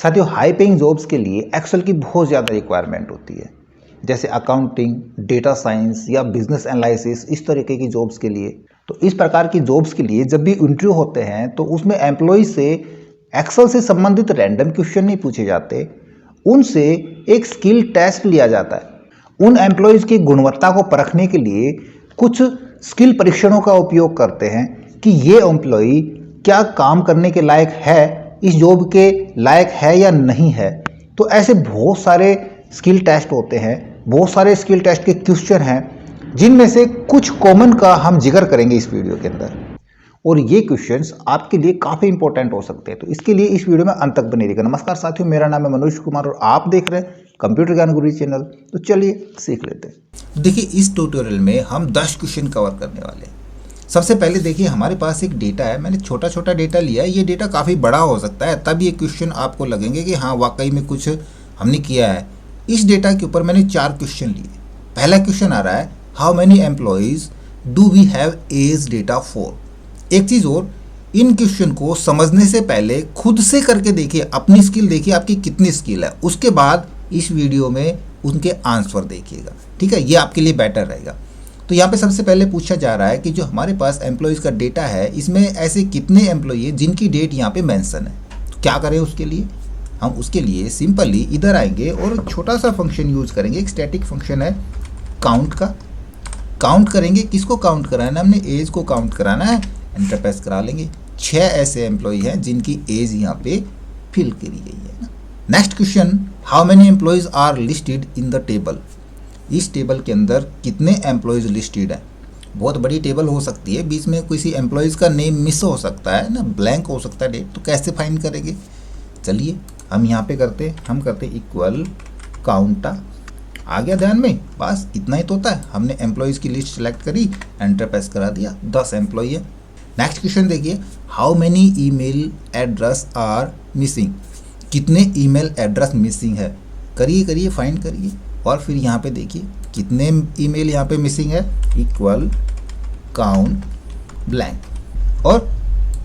साथियों, high paying jobs के लिए एक्सेल की बहुत ज़्यादा रिक्वायरमेंट होती है, जैसे अकाउंटिंग, डेटा साइंस या बिजनेस एनालिसिस, इस तरीके की जॉब्स के लिए। तो इस प्रकार की जॉब्स के लिए जब भी इंटरव्यू होते हैं तो उसमें एम्प्लॉय से एक्सेल से संबंधित रैंडम क्वेश्चन नहीं पूछे जाते, उनसे एक स्किल टेस्ट लिया जाता है। उन एम्प्लॉयज़ की गुणवत्ता को परखने के लिए कुछ स्किल परीक्षणों का उपयोग करते हैं कि ये एम्प्लॉय क्या काम करने के लायक है, इस जॉब के लायक है या नहीं है। तो ऐसे बहुत सारे स्किल टेस्ट होते हैं, बहुत सारे स्किल टेस्ट के क्वेश्चन हैं, जिनमें से कुछ कॉमन का हम जिक्र करेंगे इस वीडियो के अंदर। और ये क्वेश्चंस आपके लिए काफ़ी इंपॉर्टेंट हो सकते हैं, तो इसके लिए इस वीडियो में अंत तक बने रहिएगा। नमस्कार साथियों, मेरा नाम है मनोज कुमार और आप देख रहे हैं कंप्यूटर ज्ञान गुरु चैनल। तो चलिए सीख लेते हैं। देखिए, इस ट्यूटोरियल में हम 10 क्वेश्चन कवर करने वाले हैं। सबसे पहले देखिए, हमारे पास एक डेटा है, मैंने छोटा छोटा डेटा लिया है। ये डेटा काफ़ी बड़ा हो सकता है, तब ये क्वेश्चन आपको लगेंगे कि हाँ वाकई में कुछ हमने किया है। इस डेटा के ऊपर मैंने 4 क्वेश्चन लिए। पहला क्वेश्चन आ रहा है, how many employees do we have age data for. एक चीज़ और, इन क्वेश्चन को समझने से पहले खुद से करके देखिए, अपनी स्किल देखिए आपकी कितनी स्किल है, उसके बाद इस वीडियो में उनके आंसर देखिएगा। ठीक है, ये आपके लिए बेटर रहेगा। तो यहाँ पे सबसे पहले पूछा जा रहा है कि जो हमारे पास एम्प्लॉयज़ का डेटा है, इसमें ऐसे कितने एम्प्लॉय हैं जिनकी डेट यहाँ पे मेंशन है। तो क्या करें उसके लिए, हम उसके लिए सिंपली इधर आएंगे और छोटा सा फंक्शन यूज करेंगे। एक स्टैटिक फंक्शन है काउंट का। काउंट करेंगे, किसको काउंट कराना है, हमने एज को काउंट कराना है। एंटर प्रेस करा लेंगे। 6 ऐसे एम्प्लॉय हैं जिनकी एज यहाँ पे फिल करी गई है। Next question, how many employees are listed in the table. इस टेबल के अंदर कितने एम्प्लॉयज़ लिस्टेड हैं। बहुत बड़ी टेबल हो सकती है, बीच में किसी एम्प्लॉयज़ का नेम मिस हो सकता है ना, ब्लैंक हो सकता है डेट, तो कैसे फाइंड करेंगे। चलिए हम यहाँ पे करते इक्वल काउंटा। आ गया ध्यान में, बस इतना ही तो होता है। हमने एम्प्लॉयज़ की लिस्ट सेलेक्ट करी, एंटर प्रेस करा दिया, 10 एम्प्लॉय है। नेक्स्ट क्वेश्चन देखिए, how many email address are missing. कितने ईमेल एड्रेस मिसिंग है, करिए फाइंड करिए। और फिर यहाँ पे देखिए कितने ईमेल यहाँ पे मिसिंग है, इक्वल काउंट ब्लैंक, और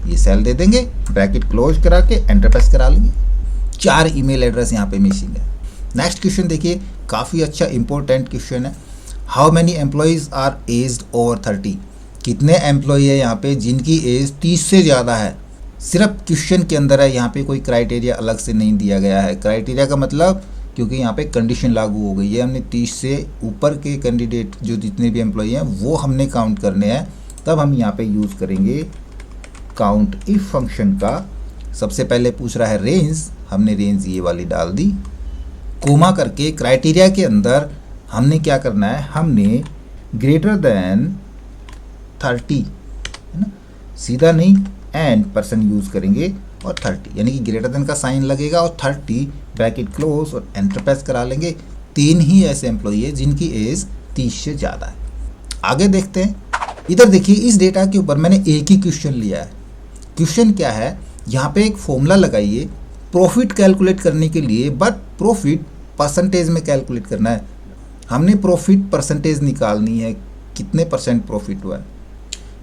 ये सेल दे देंगे, ब्रैकेट क्लोज करा के एंटर प्रेस करा लेंगे। 4 ईमेल एड्रेस यहाँ पे मिसिंग है। नेक्स्ट क्वेश्चन देखिए, काफ़ी अच्छा इंपॉर्टेंट क्वेश्चन है, how many employees are aged over 30। कितने एम्प्लॉय है यहाँ पे जिनकी एज 30 से ज़्यादा है। सिर्फ क्वेश्चन के अंदर है, यहाँ पे कोई क्राइटेरिया अलग से नहीं दिया गया है। क्राइटेरिया का मतलब, क्योंकि यहाँ पे कंडीशन लागू हो गई है, हमने 30 से ऊपर के कैंडिडेट जो जितने भी एम्प्लॉय हैं वो हमने काउंट करने हैं। तब हम यहाँ पे यूज़ करेंगे काउंट इफ फंक्शन का। सबसे पहले पूछ रहा है रेंज, हमने रेंज ये वाली डाल दी। कोमा करके क्राइटेरिया के अंदर हमने क्या करना है, हमने ग्रेटर देन 30 है ना, सीधा नहीं एंड पर्सन यूज़ करेंगे और 30, यानी कि ग्रेटर देन का साइन लगेगा और 30 ब्रैकेट क्लोज और एंटर प्रेस करा लेंगे। 3 ही ऐसे एम्प्लॉय है जिनकी एज 30 से ज़्यादा है। आगे देखते हैं, इधर देखिए, इस डेटा के ऊपर मैंने एक ही क्वेश्चन लिया है। क्वेश्चन क्या है, यहाँ पे एक फॉर्मूला लगाइए प्रॉफिट कैलकुलेट करने के लिए, बट प्रॉफिट परसेंटेज में कैलकुलेट करना है। हमने प्रॉफिट परसेंटेज निकालनी है, कितने % प्रॉफिट हुआ है।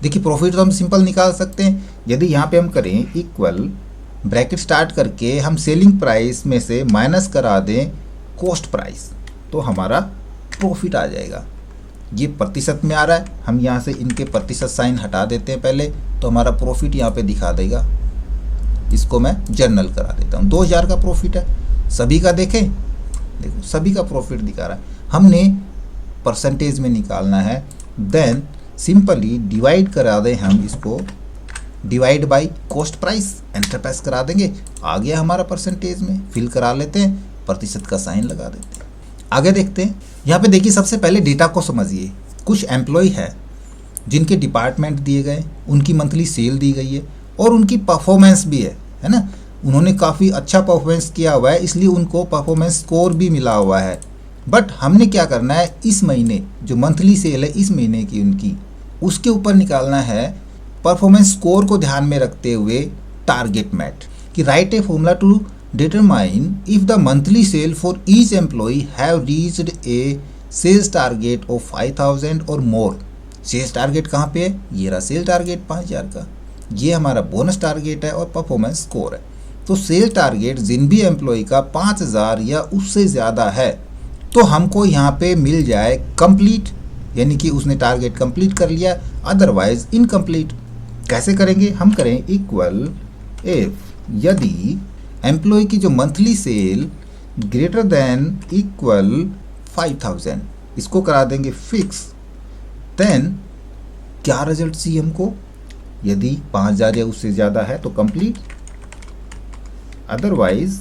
देखिए, प्रॉफिट तो हम सिंपल निकाल सकते हैं। यदि यहाँ पे हम करें इक्वल ब्रैकेट स्टार्ट करके हम सेलिंग प्राइस में से माइनस करा दें कॉस्ट प्राइस, तो हमारा प्रॉफिट आ जाएगा। ये प्रतिशत में आ रहा है, हम यहाँ से इनके प्रतिशत साइन हटा देते हैं पहले, तो हमारा प्रॉफिट यहाँ पे दिखा देगा। इसको मैं जर्नल करा देता हूँ। 2000 का प्रॉफिट है, सभी का देखें, देखो सभी का प्रॉफिट दिखा रहा है। हमने परसेंटेज में निकालना है, देन सिंपली डिवाइड करा दें हम इसको, divide by cost price, enter press करा देंगे, आ गया हमारा परसेंटेज में, फिल करा लेते हैं, प्रतिशत का साइन लगा देते हैं। आगे देखते हैं, यहाँ पे देखिए सबसे पहले डेटा को समझिए। कुछ एम्प्लॉय है जिनके डिपार्टमेंट दिए गए, उनकी मंथली सेल दी गई है और उनकी परफॉर्मेंस भी है ना, उन्होंने काफ़ी अच्छा परफॉर्मेंस किया हुआ है, इसलिए उनको परफॉर्मेंस स्कोर भी मिला हुआ है। बट हमने क्या करना है, इस महीने जो मंथली सेल है इस महीने की उनकी, उसके ऊपर निकालना है परफॉर्मेंस स्कोर को ध्यान में रखते हुए टारगेट मैट, कि write a formula to determine if the monthly sale for each employee have reached a sales target of 5000 or more. Sales target कहाँ पे है, ये रहा सेल टारगेट 5000 का, ये हमारा बोनस टारगेट है और परफॉर्मेंस स्कोर है। तो सेल टारगेट जिन भी एम्प्लॉय का 5000 या उससे ज़्यादा है तो हमको यहाँ पे मिल जाए कंप्लीट, यानी कि उसने टारगेट कंप्लीट कर लिया, अदरवाइज इनकम्प्लीट। कैसे करेंगे? हम करें इक्वल इफ यदि एम्प्लॉय की जो monthly cell greater than equal 5000, इसको करा देंगे फिक्स, देन क्या रिजल्ट चाहिए हमको? यदि 5000 या उससे ज़्यादा है तो कंप्लीट, अदरवाइज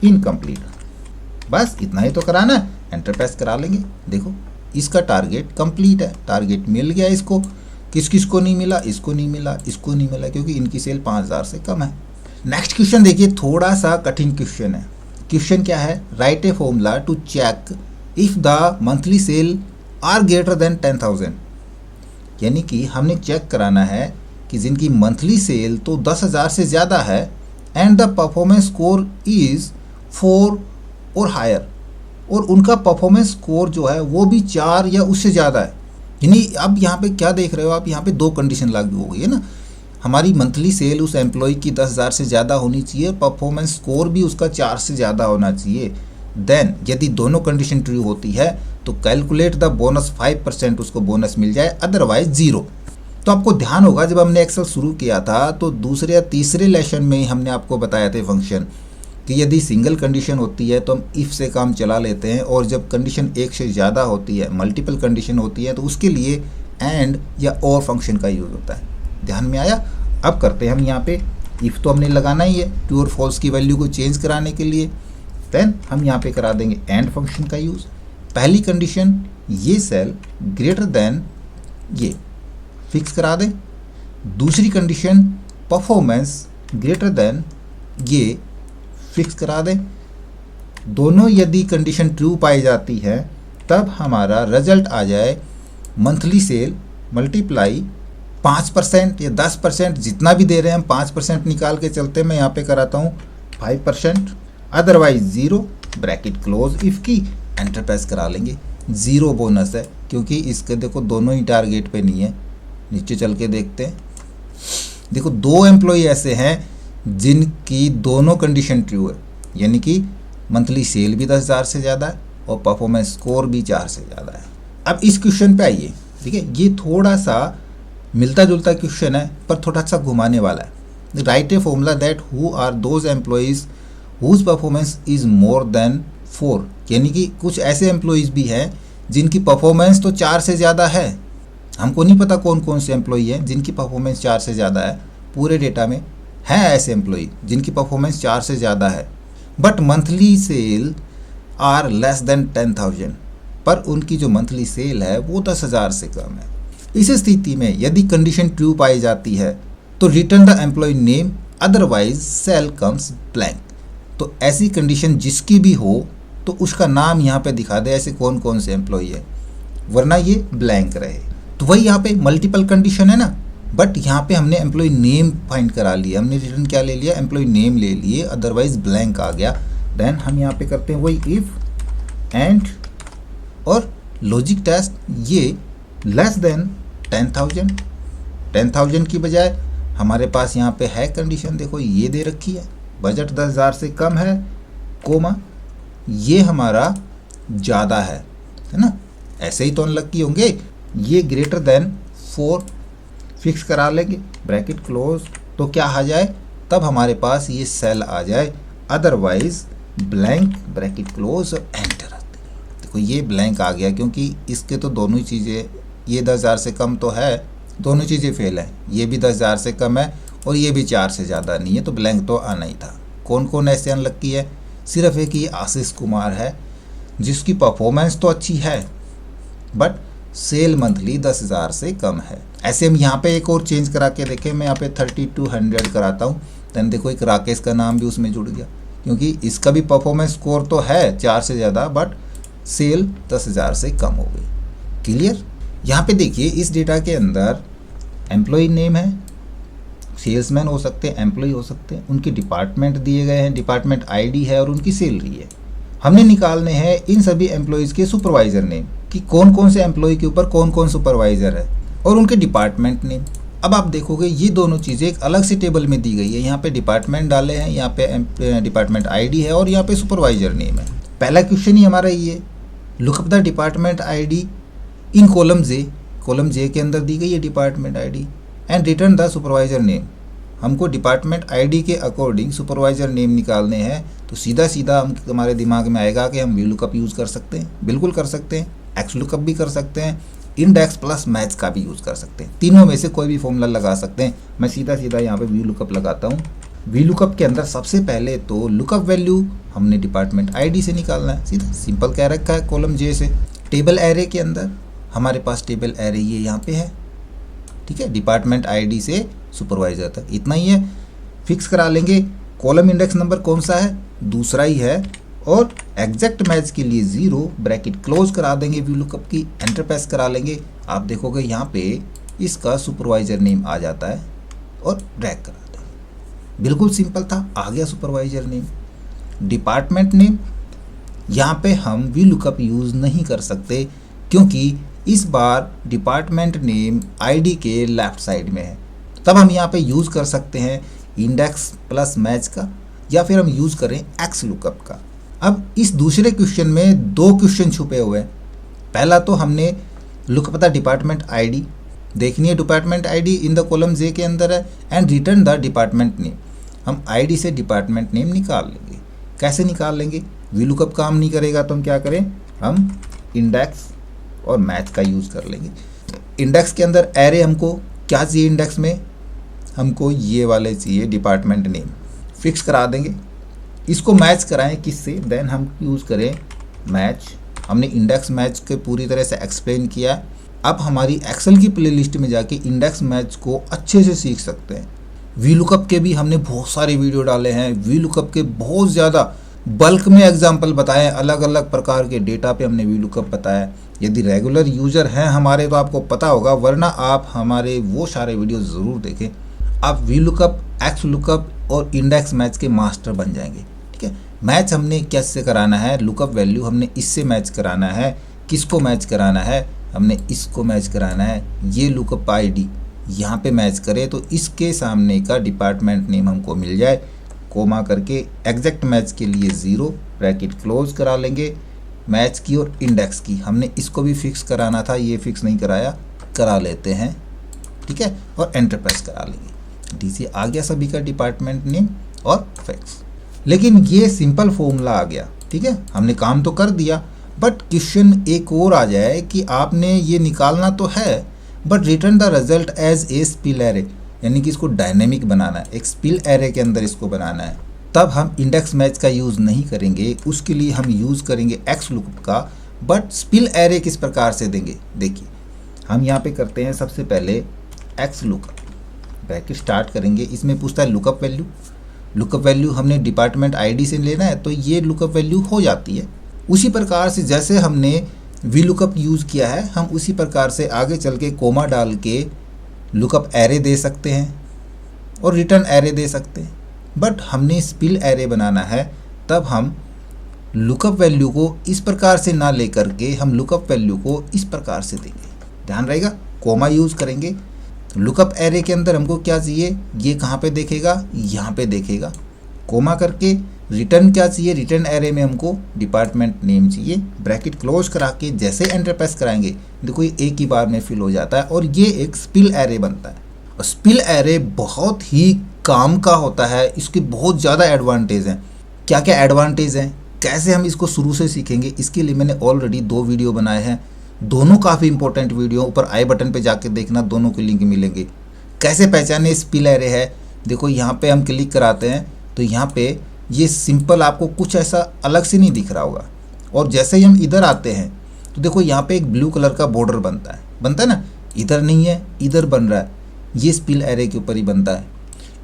इनकम्प्लीट। बस इतना ही तो कराना है, एंटर प्रेस करा लेंगे। देखो इसका टारगेट कंप्लीट है, टारगेट मिल गया इसको। किस किस को नहीं मिला? इसको नहीं मिला, इसको नहीं मिला, क्योंकि इनकी सेल 5000 से कम है। नेक्स्ट क्वेश्चन देखिए, थोड़ा सा कठिन क्वेश्चन है। क्वेश्चन क्या है? Write a formula to check if the monthly sale are greater than 10,000, यानी कि हमने चेक कराना है कि जिनकी मंथली सेल तो 10,000 से ज़्यादा है and the performance score is 4 और हायर, और उनका परफॉर्मेंस स्कोर जो है वो भी 4 या उससे ज़्यादा है। यानी अब यहाँ पे क्या देख रहे हो आप? यहाँ पे दो कंडीशन लागू हो गई है ना। हमारी मंथली सेल उस एम्प्लॉय की 10,000 से ज़्यादा होनी चाहिए, परफॉर्मेंस स्कोर भी उसका 4 से ज़्यादा होना चाहिए। देन यदि दोनों कंडीशन ट्रू होती है तो कैलकुलेट द बोनस 5% उसको बोनस मिल जाए, अदरवाइज 0। तो आपको ध्यान होगा जब हमने एक्सेल शुरू किया था तो दूसरे या तीसरे लेसन में ही हमने आपको बताया थे फंक्शन कि यदि सिंगल कंडीशन होती है तो हम इफ़ से काम चला लेते हैं, और जब कंडीशन एक से ज़्यादा होती है, मल्टीपल कंडीशन होती है, तो उसके लिए एंड या और फंक्शन का यूज़ होता है। ध्यान में आया? अब करते हैं हम यहाँ पे इफ़ तो हमने लगाना ही है ट्रू और फॉल्स की वैल्यू को चेंज कराने के लिए। देन हम यहाँ पे करा देंगे एंड फंक्शन का यूज़। पहली कंडीशन ये सेल ग्रेटर देन ये फिक्स करा दें। दूसरी कंडीशन परफॉर्मेंस ग्रेटर देन ये फिक्स करा दें। दोनों यदि कंडीशन ट्रू पाई जाती है तब हमारा रिजल्ट आ जाए मंथली सेल मल्टीप्लाई 5% या 10%, जितना भी दे रहे हैं हम 5% निकाल के चलते। मैं यहाँ पे कराता हूँ 5%, अदरवाइज 0, ब्रैकेट क्लोज इफ की, एंटर प्रेस करा लेंगे। 0 बोनस है क्योंकि इसके देखो दोनों ही टारगेट पे नहीं है। नीचे चल के देखते हैं, देखो 2 एम्प्लॉय ऐसे हैं जिनकी दोनों कंडीशन ट्रू है, यानी कि मंथली सेल भी 10,000 से ज़्यादा है और परफॉर्मेंस स्कोर भी 4 से ज़्यादा है। अब इस क्वेश्चन पे आइए, ठीक है, ये थोड़ा सा मिलता जुलता क्वेश्चन है पर थोड़ा सा घुमाने वाला है। Write a formula that who are those employees whose performance is more than 4, यानी कि कुछ ऐसे एम्प्लॉयज़ भी हैं जिनकी परफॉर्मेंस तो 4 से ज़्यादा है। हमको नहीं पता कौन कौन से एम्प्लॉय हैं जिनकी परफॉर्मेंस 4 से ज़्यादा है, पूरे डेटा में हैं ऐसे एम्प्लॉय जिनकी परफॉर्मेंस 4 से ज़्यादा है, but monthly sale are less than 10,000, पर उनकी जो मंथली सेल है वो 10,000 से कम है। इस स्थिति में यदि कंडीशन ट्रू पाई जाती है तो return the employee name, otherwise sale comes blank. तो ऐसी कंडीशन जिसकी भी हो तो उसका नाम यहाँ पे दिखा दे, ऐसे कौन कौन से एम्प्लॉय है, वरना ये ब्लैंक रहे। तो वही यहाँ पे मल्टीपल कंडीशन है ना, बट यहाँ पे हमने एम्प्लॉय नेम फाइंड करा लिया, हमने रिटर्न क्या ले लिया, एम्प्लॉय नेम ले लिए, अदरवाइज ब्लैंक आ गया। देन हम यहाँ पे करते हैं वही इफ एंड और लॉजिक टेस्ट, ये लेस देन 10,000 की बजाय हमारे पास यहाँ पे है कंडीशन, देखो ये दे रखी है, बजट 10,000 से कम है, कोमा ये हमारा ज़्यादा है ना, ऐसे ही तो अनलक्की होंगे। ये ग्रेटर देन 4 फिक्स करा लेंगे, ब्रैकेट क्लोज, तो क्या आ जाए, तब हमारे पास ये सेल आ जाए, अदरवाइज ब्लैंक, ब्रैकेट क्लोज और एंटर। देखो ये ब्लैंक आ गया क्योंकि इसके तो दोनों ही चीज़ें, ये 10,000 से कम तो है, दोनों चीज़ें फेल हैं, ये भी 10,000 से कम है और ये भी 4 से ज़्यादा नहीं है, तो ब्लैंक तो आना ही था। कौन कौन ऐसे अनलक्की है, सिर्फ एक ये आशीष कुमार है जिसकी परफॉर्मेंस तो अच्छी है बट सेल मंथली 10,000 से कम है। ऐसे हम यहाँ पे एक और चेंज करा के देखें, मैं यहाँ पे 3200 कराता हूँ, देन देखो एक राकेश का नाम भी उसमें जुड़ गया क्योंकि इसका भी परफॉर्मेंस स्कोर तो है 4 से ज़्यादा, बट सेल 10,000 से कम हो गई। क्लियर? यहाँ पे देखिए इस डेटा के अंदर एम्प्लॉय नेम है, सेल्समैन हो सकते हैं, एम्प्लॉय हो सकते हैं, उनके डिपार्टमेंट दिए गए हैं, डिपार्टमेंट आईडी है और उनकी सैलरी है। हमने निकालने हैं इन सभी एम्प्लॉयज़ के सुपरवाइज़र नेम कि कौन कौन से एम्प्लॉय के ऊपर कौन कौन सुपरवाइज़र है और उनके डिपार्टमेंट नेम। अब आप देखोगे ये दोनों चीज़ें एक अलग से टेबल में दी गई है। यहाँ पे डिपार्टमेंट डाले हैं, यहाँ पे डिपार्टमेंट आईडी है और यहाँ पे सुपरवाइजर नेम है। पहला क्वेश्चन ही हमारा ये, look up the department ID in column J के अंदर दी गई है department ID and return the supervisor name. हमको डिपार्टमेंट आईडी के अकॉर्डिंग सुपरवाइजर नेम निकालने हैं, तो सीधा सीधा हमारे दिमाग में आएगा कि हम वी लुकअप यूज़ कर सकते हैं, बिल्कुल कर सकते हैं, एक्स लुकअप भी कर सकते हैं, इंडेक्स प्लस मैच का भी यूज़ कर सकते हैं, तीनों में से कोई भी फॉर्मूला लगा सकते हैं। मैं सीधा सीधा यहाँ पे वी लुकअप लगाता हूँ। वी लुकअप के अंदर सबसे पहले तो लुकअप वैल्यू हमने डिपार्टमेंट आईडी से निकालना है, सीधा सिंपल कह रखा है कॉलम जे से। टेबल एरे के अंदर हमारे पास टेबल एरे ये यहाँ पे है, ठीक है, डिपार्टमेंट आईडी से सुपरवाइजर तक, इतना ही है। फिक्स करा लेंगे कॉलम इंडेक्स नंबर कौन सा है, दूसरा ही है, और एग्जैक्ट मैच के लिए 0 ब्रैकेट क्लोज करा देंगे वी लुकअप की, एंटर प्रेस करा लेंगे। आप देखोगे यहाँ पे इसका सुपरवाइजर नेम आ जाता है और ड्रैग करा देंगे। बिल्कुल सिंपल था, आ गया सुपरवाइजर नेम। डिपार्टमेंट नेम यहाँ पे हम वी लुकअप यूज़ नहीं कर सकते क्योंकि इस बार डिपार्टमेंट नेम आईडी के लेफ्ट साइड में है, तब हम यहाँ पे यूज़ कर सकते हैं इंडेक्स प्लस मैच का, या फिर हम यूज़ करें एक्स लुकअप का। अब इस दूसरे क्वेश्चन में दो क्वेश्चन छुपे हुए हैं। पहला तो हमने लुकअप द डिपार्टमेंट आईडी देखनी है, department ID in the column J के अंदर है, and return the department name. हम आईडी से डिपार्टमेंट नेम निकाल लेंगे। कैसे निकाल लेंगे, वी लुकअप काम नहीं करेगा तो हम क्या करें, हम इंडेक्स और मैच का यूज़ कर लेंगे। इंडेक्स के अंदर एरे हमको क्या चाहिए, इंडेक्स में हमको ये वाले चाहिए डिपार्टमेंट नेम, फिक्स करा देंगे। इसको मैच कराएं किससे, देन हम यूज़ करें मैच। हमने इंडेक्स मैच के पूरी तरह से एक्सप्लेन किया। अब हमारी एक्सेल की प्लेलिस्ट में जाके इंडेक्स मैच को अच्छे से सीख सकते हैं। वी लुकअप के भी हमने बहुत सारे वीडियो डाले हैं, वी लुकअप के बहुत ज़्यादा बल्क में एग्जाम्पल बताए, अलग अलग प्रकार के डेटा पे हमने वी लुकअप बताया। यदि रेगुलर यूज़र हैं हमारे तो आपको पता होगा, वरना आप हमारे वो सारे वीडियो ज़रूर देखें। आप वी लुकअप, एक्स लुकअप और इंडेक्स मैच के मास्टर बन जाएंगे, ठीक है। मैच हमने कैसे कराना है, लुकअप वैल्यू हमने इससे मैच कराना है। किसको मैच कराना है, हमने इसको मैच कराना है। ये लुकअप आईडी यहाँ पे मैच करे तो इसके सामने का डिपार्टमेंट नेम हमको मिल जाए, कोमा करके एग्जैक्ट मैच के लिए 0 ब्रैकेट क्लोज करा लेंगे। मैच की और इंडेक्स की हमने इसको भी फिक्स कराना था, ये फिक्स नहीं कराया, करा लेते हैं, ठीक है, और एंटर प्रेस करा लेंगे। डीसी आ गया सभी का डिपार्टमेंट नेम और फिक्स। लेकिन ये सिंपल फॉर्मूला आ गया, ठीक है, हमने काम तो कर दिया, बट क्वेश्चन एक और आ जाए कि आपने ये निकालना तो है but return the result as a spill array, यानी कि इसको डायनेमिक बनाना है, एक स्पिल एरे के अंदर इसको बनाना है। तब हम इंडेक्स मैच का यूज़ नहीं करेंगे, उसके लिए हम यूज़ करेंगे एक्स लुकअप का। बट स्पिल एरे किस प्रकार से देंगे, देखिए हम यहाँ पे करते हैं सबसे पहले एक्स लुकअप, ब्रैकेट स्टार्ट करेंगे। इसमें पूछता है लुकअप वैल्यू, लुकअप वैल्यू हमने डिपार्टमेंट आईडी से लेना है तो ये लुकअप वैल्यू हो जाती है। उसी प्रकार से जैसे हमने वी लुकअप यूज़ किया है, हम उसी प्रकार से आगे चल के कोमा डाल के लुकअप एरे दे सकते हैं और रिटर्न एरे दे सकते हैं। बट हमने स्पिल एरे बनाना है, तब हम लुकअप वैल्यू को इस प्रकार से ना लेकर के हम लुकअप वैल्यू को इस प्रकार से देंगे। ध्यान रहेगा, कोमा यूज़ करेंगे। लुकअप एरे के अंदर हमको क्या चाहिए, ये कहाँ पे देखेगा, यहाँ पे देखेगा। कोमा करके रिटर्न क्या चाहिए, रिटर्न एरे में हमको डिपार्टमेंट नेम चाहिए। ब्रैकेट क्लोज करा के जैसे एंटर प्रेस कराएंगे, देखो ये एक ही बार में फिल हो जाता है और ये एक स्पिल एरे बनता है। और स्पिल एरे बहुत ही काम का होता है, इसके बहुत ज़्यादा एडवांटेज हैं। क्या क्या एडवांटेज हैं, कैसे हम इसको शुरू से सीखेंगे, इसके लिए मैंने ऑलरेडी 2 वीडियो बनाए हैं, दोनों काफ़ी इंपॉर्टेंट वीडियो। ऊपर आई बटन पे जाके देखना, दोनों के लिंक मिलेंगे। कैसे पहचाने स्पिल एरे है, देखो यहाँ पे हम क्लिक कराते हैं तो यहाँ पे ये सिंपल आपको कुछ ऐसा अलग से नहीं दिख रहा होगा। और जैसे ही हम इधर आते हैं तो देखो यहाँ पे एक ब्लू कलर का बॉर्डर बनता है ना, इधर नहीं है, इधर बन रहा है, ये स्पिल एरे के ऊपर ही बनता है।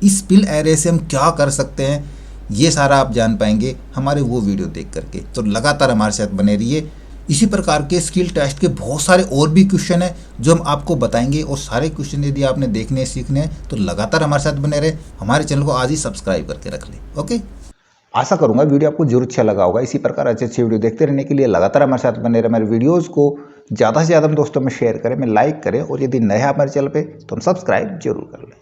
इस स्पिल एरे से हम क्या कर सकते हैं, ये सारा आप जान पाएंगे हमारे वो वीडियो देख करके। तो लगातार हमारे साथ बने रहिए। इसी प्रकार के स्किल टेस्ट के बहुत सारे और भी क्वेश्चन हैं जो हम आपको बताएंगे, और सारे क्वेश्चन यदि आपने देखने सीखने हैं तो लगातार हमारे साथ बने रहे। हमारे चैनल को आज ही सब्सक्राइब करके रख लें। ओके, आशा करूंगा वीडियो आपको जरूर अच्छा लगा होगा। इसी प्रकार अच्छे अच्छे वीडियो देखते रहने के लिए लगातार हमारे साथ बने रहे। हमारे वीडियोज़ को ज़्यादा से ज़्यादा दोस्तों में शेयर करें, में लाइक करें और यदि नए हैं हमारे चैनल पे तो हम सब्सक्राइब जरूर कर लें।